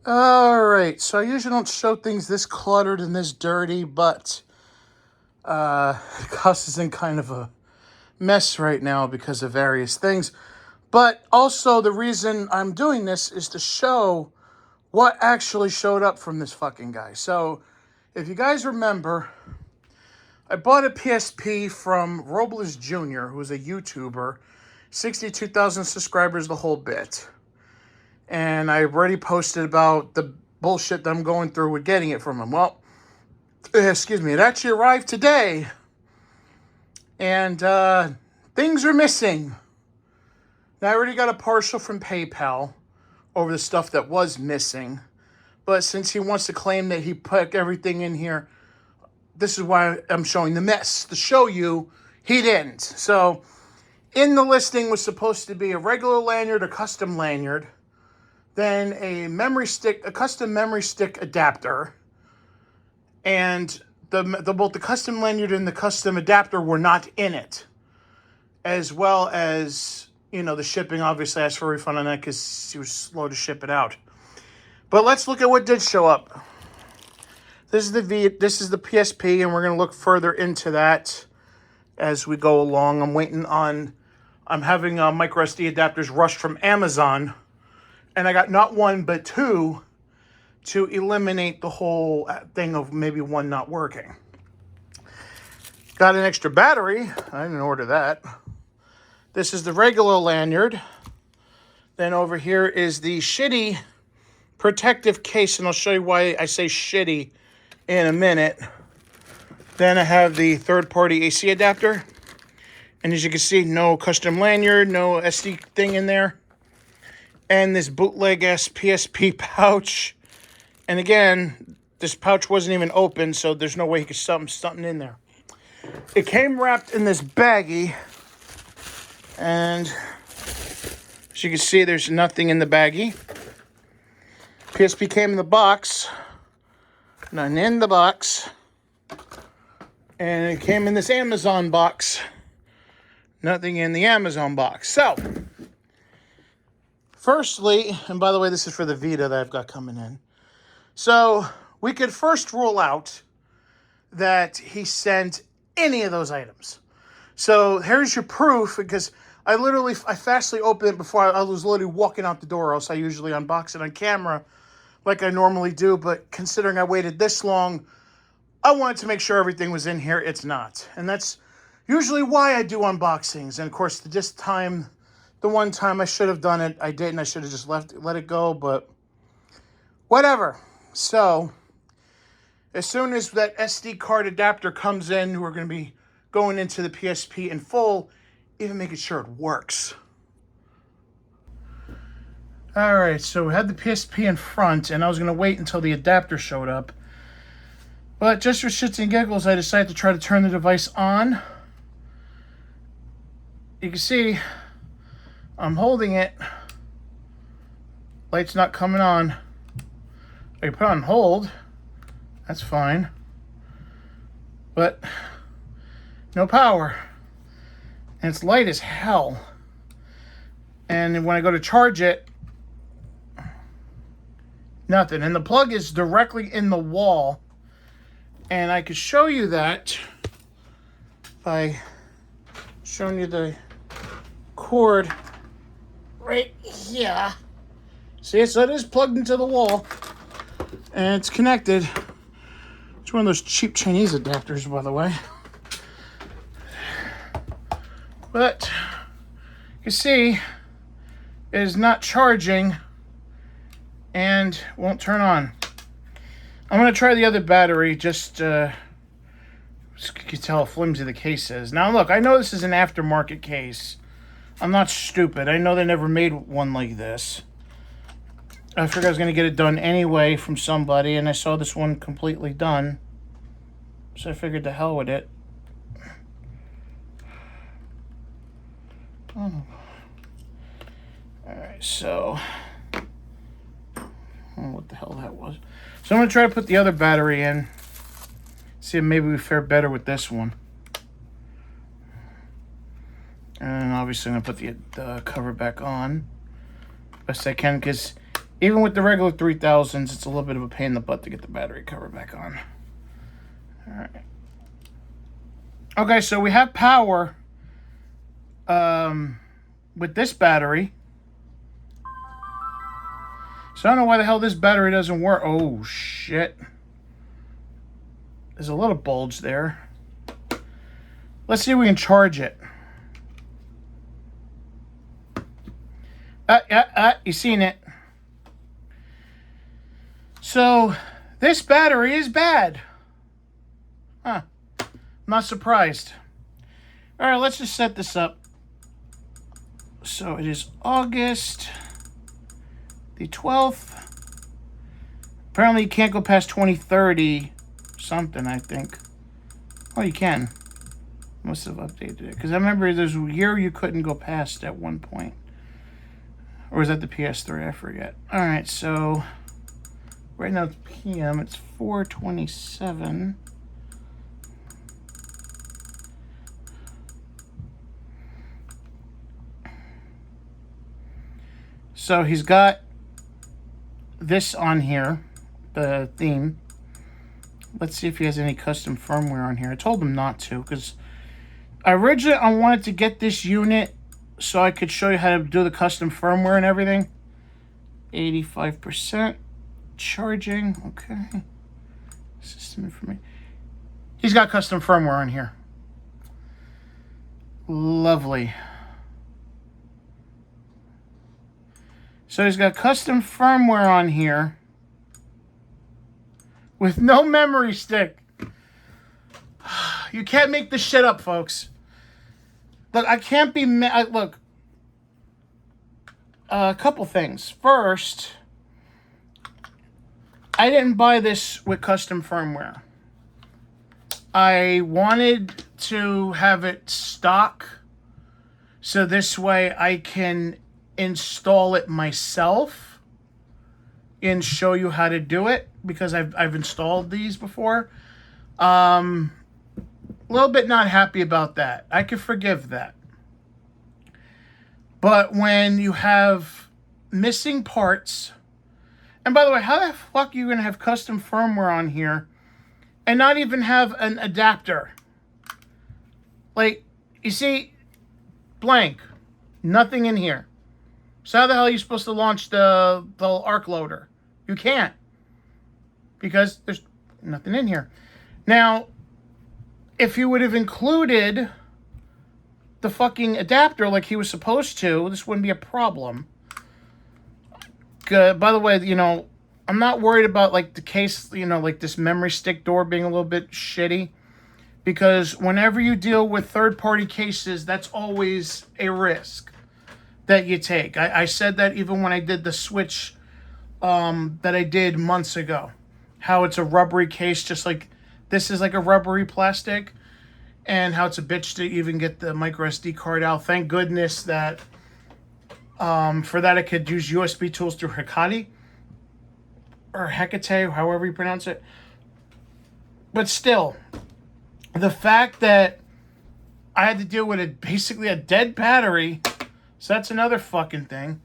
Alright, so I usually don't show things this cluttered and this dirty, but the house is in kind of a mess right now because of various things. But also, the reason I'm doing this is to show what actually showed up from this fucking guy. So, if you guys remember, I bought a PSP from Roblesjunior, who was a YouTuber, 62,000 subscribers, the whole bit. And I already posted about the bullshit that I'm going through with getting it from him. Well, excuse me, it actually arrived today. And things are missing. Now, I already got a partial from PayPal over the stuff that was missing. But since he wants to claim that he put everything in here, this is why I'm showing the mess. To show you, he didn't. So, in the listing was supposed to be a regular lanyard, a custom lanyard, then a custom memory stick adapter, and both the custom lanyard and the custom adapter were not in it, as well as, the shipping. Obviously, I asked for a refund on that because he was slow to ship it out. But let's look at what did show up. This is the PSP, and we're going to look further into that as we go along. I'm having micro SD adapters rushed from Amazon, and I got not one but two to eliminate the whole thing of maybe one not working. Got an extra battery. I didn't order that. This is the regular lanyard. Then over here is the shitty protective case, and I'll show you why I say shitty in a minute. Then I have the third-party AC adapter. And as you can see, no custom lanyard, no SD thing in there. And this bootleg-ass PSP pouch. And again, this pouch wasn't even open, so there's no way he could stuff something in there. It came wrapped in this baggie. And as you can see, there's nothing in the baggie. PSP came in the box. None in the box. And it came in this Amazon box. Nothing in the Amazon box. So, firstly, and by the way, this is for the Vita that I've got coming in. So, we could first rule out that he sent any of those items. So, here's your proof, because I fastly opened it before I was literally walking out the door, else I usually unbox it on camera like I normally do, but considering I waited this long, I wanted to make sure everything was in here. It's not. And that's usually why I do unboxings. And of course, the one time I should have done it, I didn't. I should have just let it go, but whatever. So, as soon as that SD card adapter comes in, we're going to be going into the PSP in full, even making sure it works. Alright, so we had the PSP in front, and I was going to wait until the adapter showed up. But just for shits and giggles, I decided to try to turn the device on. You can see I'm holding it. Light's not coming on. I put it on hold. That's fine. But no power. And it's light as hell. And when I go to charge it, nothing. And the plug is directly in the wall. And I could show you that by showing you the cord right here. See, so it is plugged into the wall. And it's connected. It's one of those cheap Chinese adapters, by the way. But you see, it is not charging and won't turn on. I'm going to try the other battery, just you can tell how flimsy the case is. Now look, I know this is an aftermarket case. I'm not stupid. I know they never made one like this. I figured I was going to get it done anyway from somebody, and I saw this one completely done. So I figured the hell with it. Oh. Alright, so I don't know what the hell that was. So I'm going to try to put the other battery in. See if maybe we fare better with this one. And obviously I'm going to put the cover back on best I can, because Even with the regular 3000s, it's a little bit of a pain in the butt to get the battery cover back on. All right. Okay, so we have power with this battery. So I don't know why the hell this battery doesn't work. Oh, shit. There's a little bulge there. Let's see if we can charge it. You seen it. So, this battery is bad. Huh. I'm not surprised. Alright, let's just set this up. So, it is August the 12th. Apparently, you can't go past 2030 something, I think. Oh, you can. Must have updated it. Because I remember there's a year you couldn't go past at one point. Or was that the PS3? I forget. Alright, so right now it's PM. It's 4:27. So he's got this on here, the theme. Let's see if he has any custom firmware on here. I told him not to, because originally I wanted to get this unit so I could show you how to do the custom firmware and everything. 85% charging. Okay. System information. He's got custom firmware on here. Lovely. So he's got custom firmware on here with no memory stick. You can't make this shit up, folks. Look, I can't be... Look. A couple things. First, I didn't buy this with custom firmware. I wanted to have it stock, so this way I can install it myself and show you how to do it, because I've installed these before. A little bit not happy about that. I can forgive that. But when you have missing parts, and by the way, how the fuck are you going to have custom firmware on here and not even have an adapter? Like, you see, blank, nothing in here. So how the hell are you supposed to launch the arc loader? You can't, because there's nothing in here. Now, if you would have included the fucking adapter like he was supposed to, this wouldn't be a problem. By the way, you know, I'm not worried about like the case, you know, like this memory stick door being a little bit shitty, because whenever you deal with third-party cases, that's always a risk that you take. I said that even when I did the switch that I did months ago, how it's a rubbery case, just like this is like a rubbery plastic, and how it's a bitch to even get the micro SD card out. Thank goodness that for that I could use USB tools through Hecate, or Hecate, however you pronounce it. But still, the fact that I had to deal with basically a dead battery, so that's another fucking thing.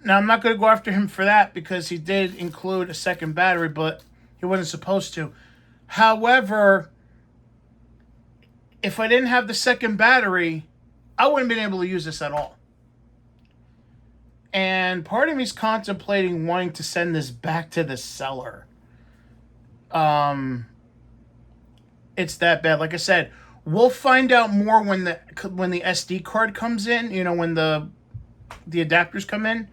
Now, I'm not going to go after him for that, because he did include a second battery, but he wasn't supposed to. However, if I didn't have the second battery, I wouldn't have been able to use this at all. And part of me's contemplating wanting to send this back to the seller. It's that bad. Like I said, we'll find out more when the SD card comes in. You know, when the adapters come in,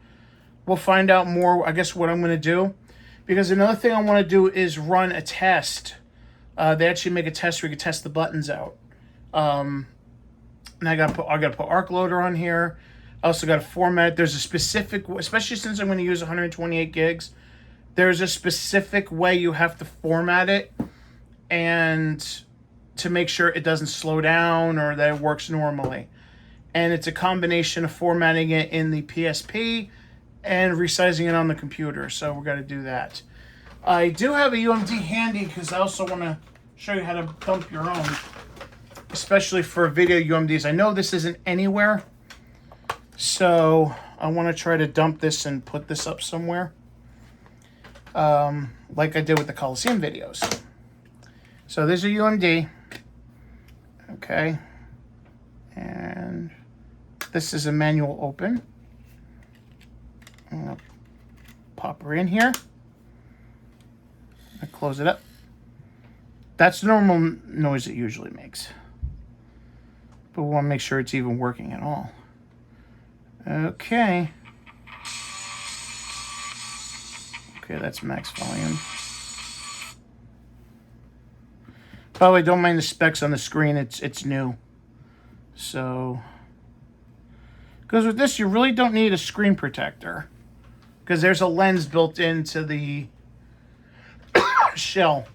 we'll find out more. I guess what I'm going to do, because another thing I want to do is run a test. They actually make a test where you can test the buttons out. And I gotta put arc loader on here. I also got to format it. There's a specific, especially since I'm going to use 128 gigs, there's a specific way you have to format it, and to make sure it doesn't slow down or that it works normally. And it's a combination of formatting it in the PSP and resizing it on the computer. So we're going to do that. I do have a UMD handy, because I also want to show you how to dump your own, especially for video UMDs. I know this isn't anywhere, so I want to try to dump this and put this up somewhere. like I did with the Coliseum videos. So there's a UMD. Okay. And this is a manual open. I'm going to pop her in here. I close it up. That's the normal noise it usually makes. But we want to make sure it's even working at all. Okay. Okay, that's max volume. By the way, don't mind the specs on the screen. It's new. So, because with this, you really don't need a screen protector. Because there's a lens built into the shell.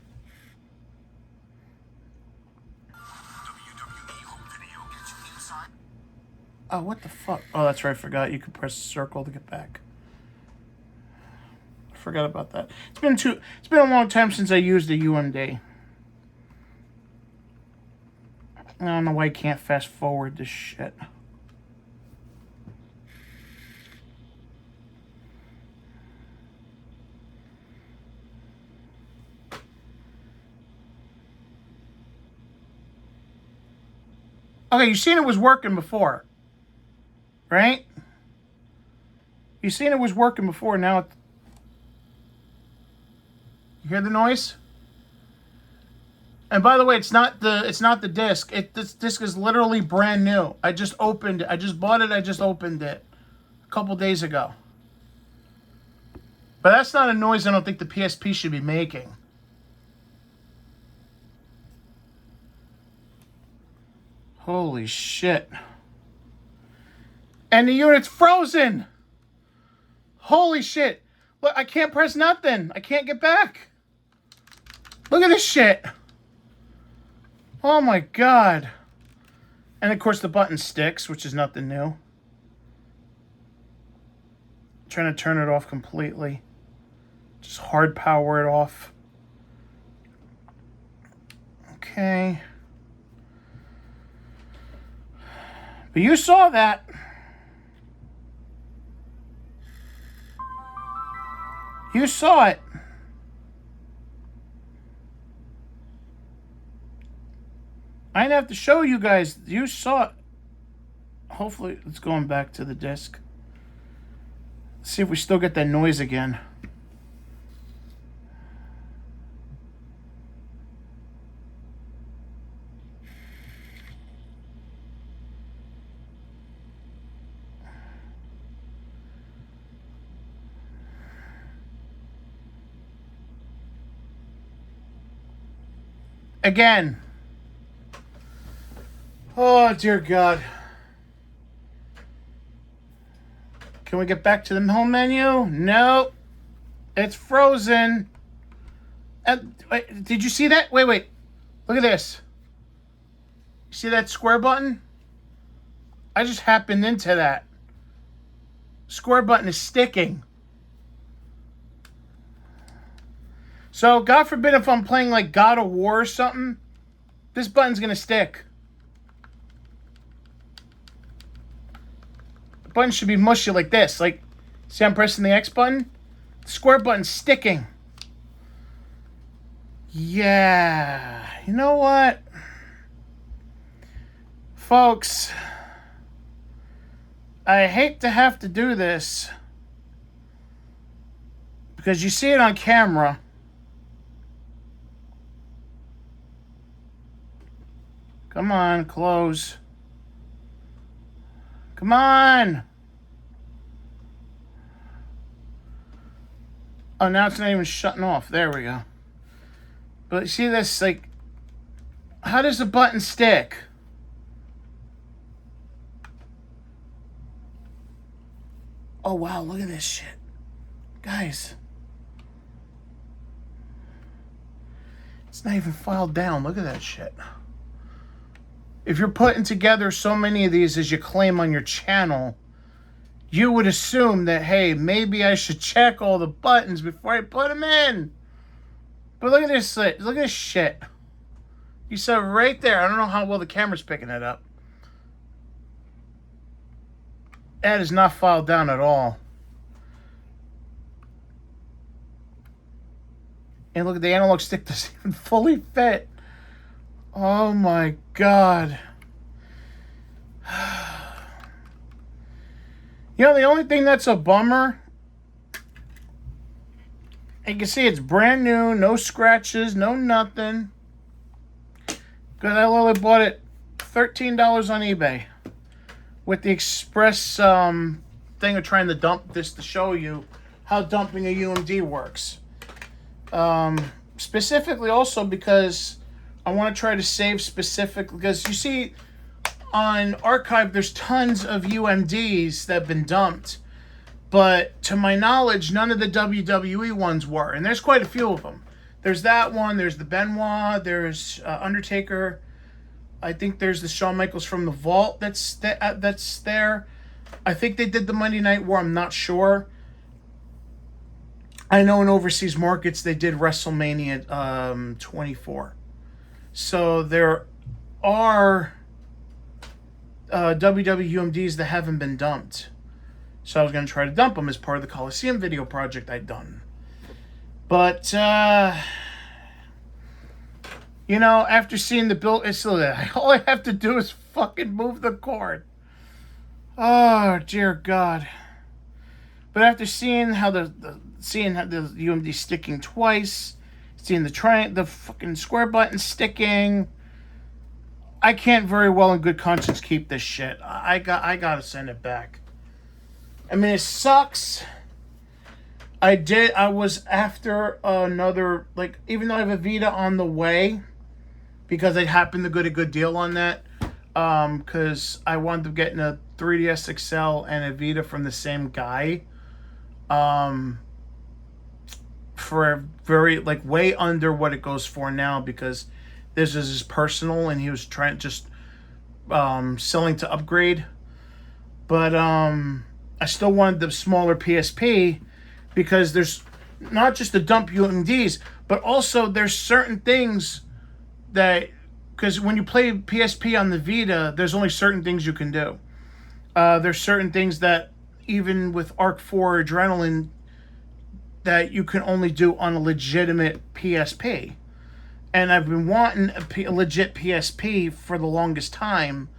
Oh, what the fuck? Oh, that's right. I forgot. You could press circle to get back. I forgot about that. It's been a long time since I used a UMD. I don't know why I can't fast forward this shit. Okay, you seen it was working before, right? You seen it was working before. Now, you hear the noise? And by the way, it's not the disc. This disc is literally brand new. I just opened it. I just bought it. I just opened it a couple days ago. But that's not a noise I don't think the PSP should be making. Holy shit. And the unit's frozen. Holy shit. Look, I can't press nothing. I can't get back. Look at this shit. Oh my god. And of course the button sticks, which is nothing new. I'm trying to turn it off completely. Just hard power it off. Okay. But you saw that. You saw it. I didn't have to show you guys. You saw it. Hopefully, it's going back to the disc. Let's see if we still get that noise again. Again. Oh, dear God. Can we get back to the home menu? Nope. It's frozen. Wait, did you see that? Wait. Look at this. See that square button? I just happened into that. Square button is sticking. So, God forbid if I'm playing like God of War or something, this button's going to stick. The button should be mushy like this. Like, see I'm pressing the X button? The square button's sticking. Yeah. You know what? Folks, I hate to have to do this because you see it on camera. Come on, close. Come on. Oh, now it's not even shutting off. There we go. But you see this, like, how does the button stick? Oh, wow, look at this shit. Guys. It's not even filed down. Look at that shit. If you're putting together so many of these as you claim on your channel, you would assume that, hey, maybe I should check all the buttons before I put them in. But look at this. Look at this shit. You saw right there. I don't know how well the camera's picking it up. That is not filed down at all. And look, the analog stick doesn't even fully fit. Oh my God. You know, the only thing that's a bummer, you can see it's brand new, no scratches, no nothing. Because I literally bought it $13 on eBay with the express thing of trying to dump this to show you how dumping a UMD works. Specifically also because I want to try to save specifically, because you see on Archive there's tons of UMDs that have been dumped, but to my knowledge none of the WWE ones were, and there's quite a few of them. There's that one, there's the Benoit, there's Undertaker, I think there's the Shawn Michaels from the Vault that's there. I think they did the Monday Night War, I'm not sure. I know in overseas markets they did WrestleMania 24. So there are WWUMDs that haven't been dumped. So I was going to try to dump them as part of the Coliseum video project I'd done. But, you know, after seeing the build, all I have to do is fucking move the cord. Oh, dear God. But after seeing how the UMD sticking twice, seeing the fucking square button sticking, I can't very well in good conscience keep this shit. I gotta send it back. I mean, it sucks. I was after another, like, even though I have a Vita on the way, because I happened to get a good deal on that, because I wound up getting a 3DS XL and a Vita from the same guy, for a very, like, way under what it goes for now, because this is his personal and he was trying just selling to upgrade. But I still wanted the smaller PSP, because there's not just the dump UMDs, but also there's certain things that, because when you play PSP on the Vita, there's only certain things you can do. There's certain things that even with Arc 4 Adrenaline that you can only do on a legitimate PSP. And I've been wanting a legit PSP for the longest time.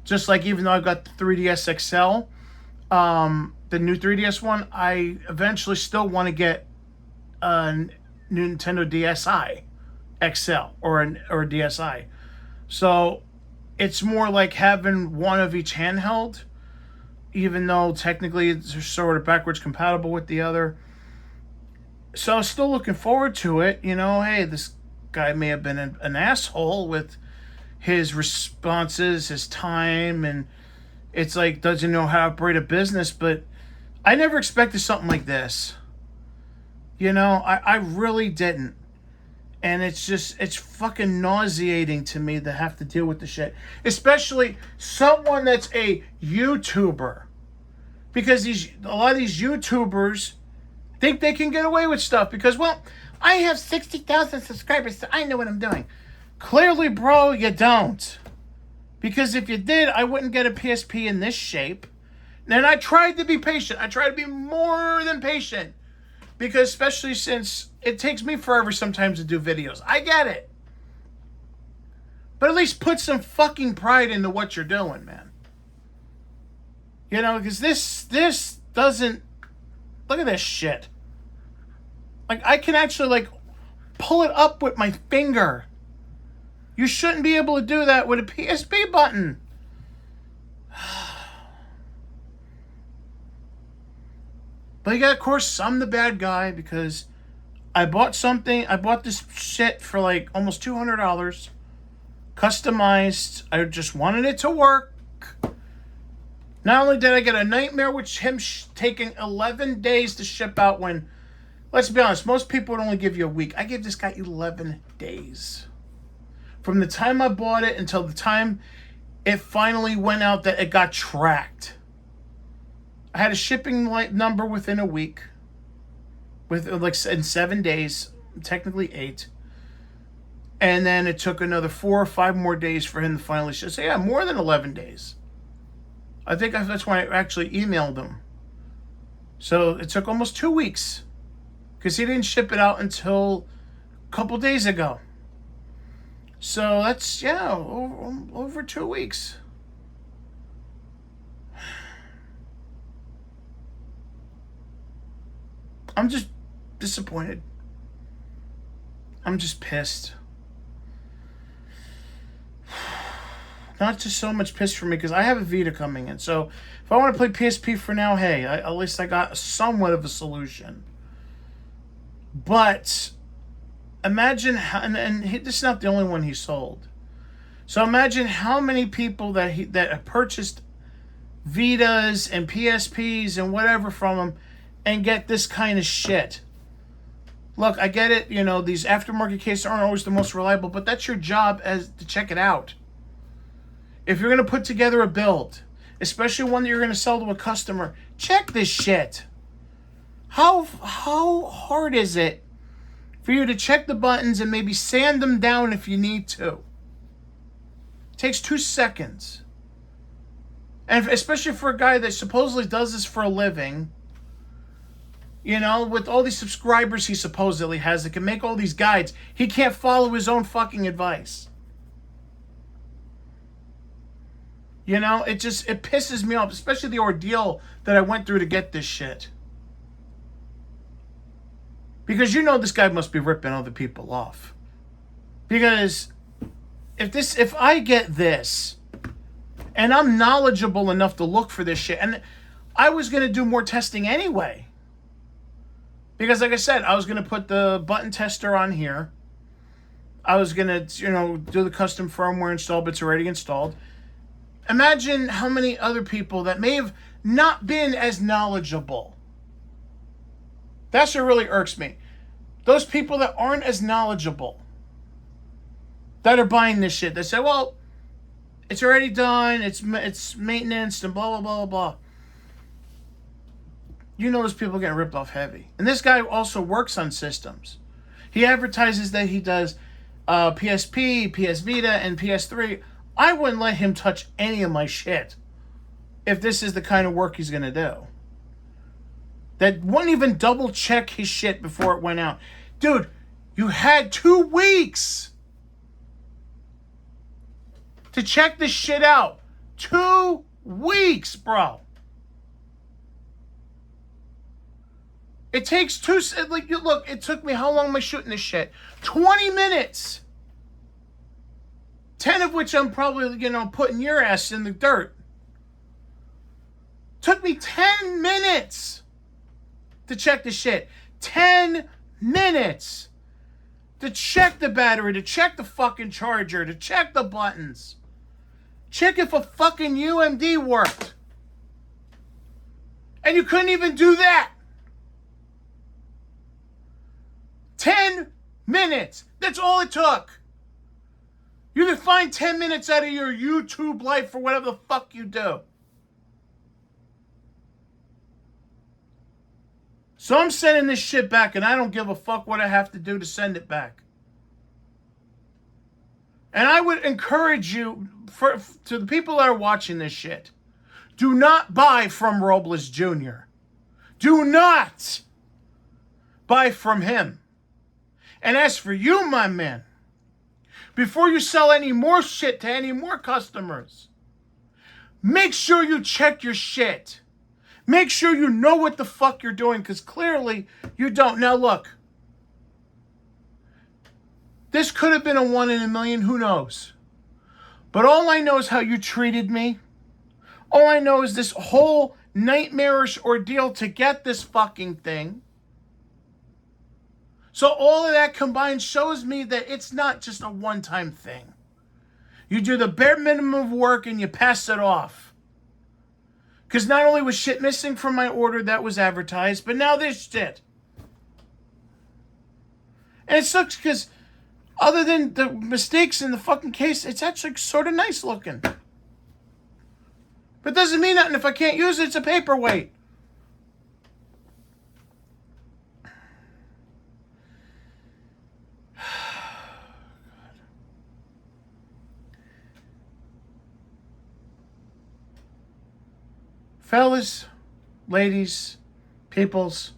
Just like, even though I've got the 3DS XL, the new 3DS one, I eventually still want to get a new Nintendo DSi XL or DSi. So it's more like having one of each handheld, even though technically it's sort of backwards compatible with the other. So I was still looking forward to it. You know, hey, this guy may have been an asshole with his responses, his time, and it's like, doesn't know how to operate a business, but I never expected something like this. You know, I really didn't. And it's fucking nauseating to me to have to deal with the shit. Especially someone that's a YouTuber. Because a lot of these YouTubers think they can get away with stuff because, well, I have 60,000 subscribers, so I know what I'm doing. Clearly, bro, you don't. Because if you did, I wouldn't get a PSP in this shape. And I tried to be patient. I tried to be more than patient. Because especially since it takes me forever sometimes to do videos. I get it. But at least put some fucking pride into what you're doing, man. You know, because this doesn't... Look at this shit. Like, I can actually, like, pull it up with my finger. You shouldn't be able to do that with a PSP button. But yeah, of course, I'm the bad guy because I bought this shit for like almost $200. Customized. I just wanted it to work. Not only did I get a nightmare with him taking 11 days to ship out when, let's be honest, most people would only give you a week. I gave this guy 11 days. From the time I bought it until the time it finally went out that it got tracked. I had a shipping number within a week. In 7 days. Technically 8. And then it took another 4 or 5 more days for him to finally ship. So yeah, more than 11 days. I think that's why I actually emailed him. So it took almost 2 weeks. Because he didn't ship it out until couple days ago. So that's, yeah, over 2 weeks. I'm just disappointed. I'm just pissed. Not just so much pissed for me because I have a Vita coming in. So if I want to play PSP for now, hey, at least I got somewhat of a solution. But imagine how, this is not the only one he sold. So imagine how many people that have purchased Vitas and PSPs and whatever from him and get this kind of shit. Look, I get it, these aftermarket cases aren't always the most reliable, but that's your job as to check it out. If you're going to put together a build, especially one that you're going to sell to a customer, check this shit. How hard is it for you to check the buttons and maybe sand them down if you need to? It takes 2 seconds. And especially for a guy that supposedly does this for a living, with all these subscribers he supposedly has that can make all these guides, he can't follow his own fucking advice. It pisses me off, especially the ordeal that I went through to get this shit. Because this guy must be ripping other people off. Because if I get this, and I'm knowledgeable enough to look for this shit, and I was going to do more testing anyway. Because like I said, I was going to put the button tester on here. I was going to, do the custom firmware install, but it's already installed. Imagine how many other people that may have not been as knowledgeable. That's what really irks me. Those people that aren't as knowledgeable, that are buying this shit, they say, well, it's already done, it's maintenance, and blah, blah, blah, blah. Those people getting ripped off heavy. And this guy also works on systems. He advertises that he does PSP, PS Vita, and PS3. I wouldn't let him touch any of my shit if this is the kind of work he's going to do. That wouldn't even double check his shit before it went out. Dude, you had 2 weeks to check this shit out. 2 weeks, bro. It takes look, it took me, how long am I shooting this shit? 20 minutes. 10 of which I'm probably, putting your ass in the dirt. Took me 10 minutes to check the shit. 10 minutes to check the battery, to check the fucking charger, to check the buttons. Check if a fucking UMD worked. And you couldn't even do that. 10 minutes. That's all it took. You can find 10 minutes out of your YouTube life for whatever the fuck you do. So I'm sending this shit back, and I don't give a fuck what I have to do to send it back. And I would encourage you, to the people that are watching this shit, do not buy from Roblesjunior. Do not buy from him. And as for you, my man, before you sell any more shit to any more customers, make sure you check your shit. Make sure you know what the fuck you're doing, because clearly you don't. Now look, this could have been a 1 in a million, who knows? But all I know is how you treated me. All I know is this whole nightmarish ordeal to get this fucking thing. So all of that combined shows me that it's not just a one-time thing. You do the bare minimum of work and you pass it off. Because not only was shit missing from my order that was advertised, but now this shit. And it sucks because other than the mistakes in the fucking case, it's actually sort of nice looking. But it doesn't mean nothing if I can't use it. It's a paperweight. Fellas, ladies, peoples,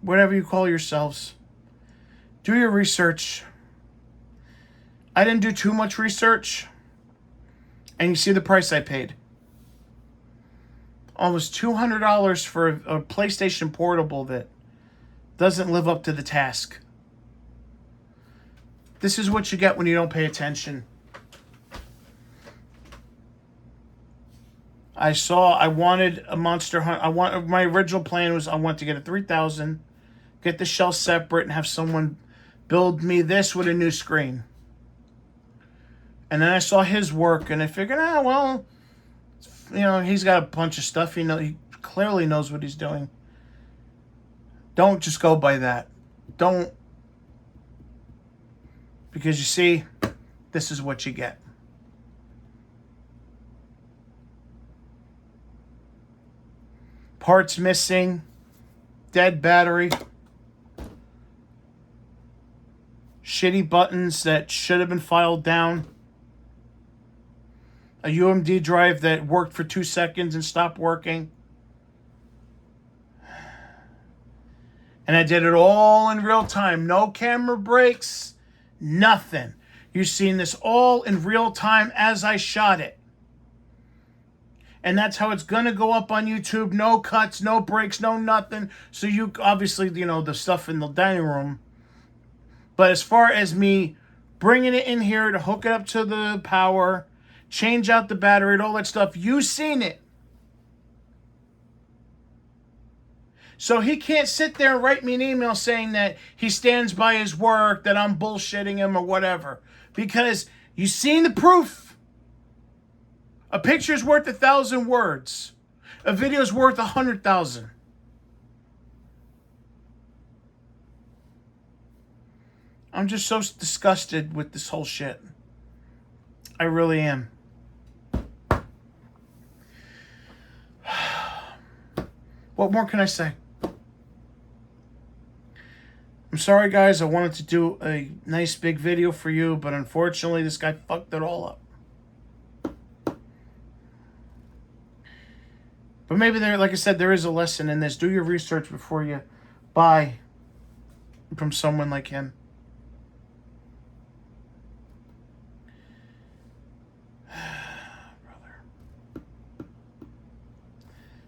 whatever you call yourselves, Do your research. I didn't do too much research. And you see the price I paid. Almost $200 for a PlayStation Portable that doesn't live up to the task. This is what you get when you don't pay attention. I wanted a Monster Hunter. My original plan was I want to get a 3000, get the shell separate, and have someone build me this with a new screen. And then I saw his work, and I figured, well, he's got a bunch of stuff. He clearly knows what he's doing. Don't just go by that. Don't. Because you see, this is what you get. Parts missing, dead battery, shitty buttons that should have been filed down, a UMD drive that worked for 2 seconds and stopped working. And I did it all in real time. No camera breaks, nothing. You've seen this all in real time as I shot it. And that's how it's going to go up on YouTube. No cuts, no breaks, no nothing. So you, obviously, the stuff in the dining room. But as far as me bringing it in here to hook it up to the power, change out the battery and all that stuff, you've seen it. So he can't sit there and write me an email saying that he stands by his work, that I'm bullshitting him or whatever. Because you've seen the proof. A picture's worth 1,000 words. A video's worth 100,000. I'm just so disgusted with this whole shit. I really am. What more can I say? I'm sorry, guys. I wanted to do a nice big video for you, but unfortunately, this guy fucked it all up. But maybe like I said, there is a lesson in this. Do your research before you buy from someone like him. Brother.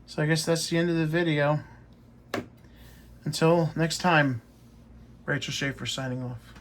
So I guess that's the end of the video. Until next time, Rachel Schaefer signing off.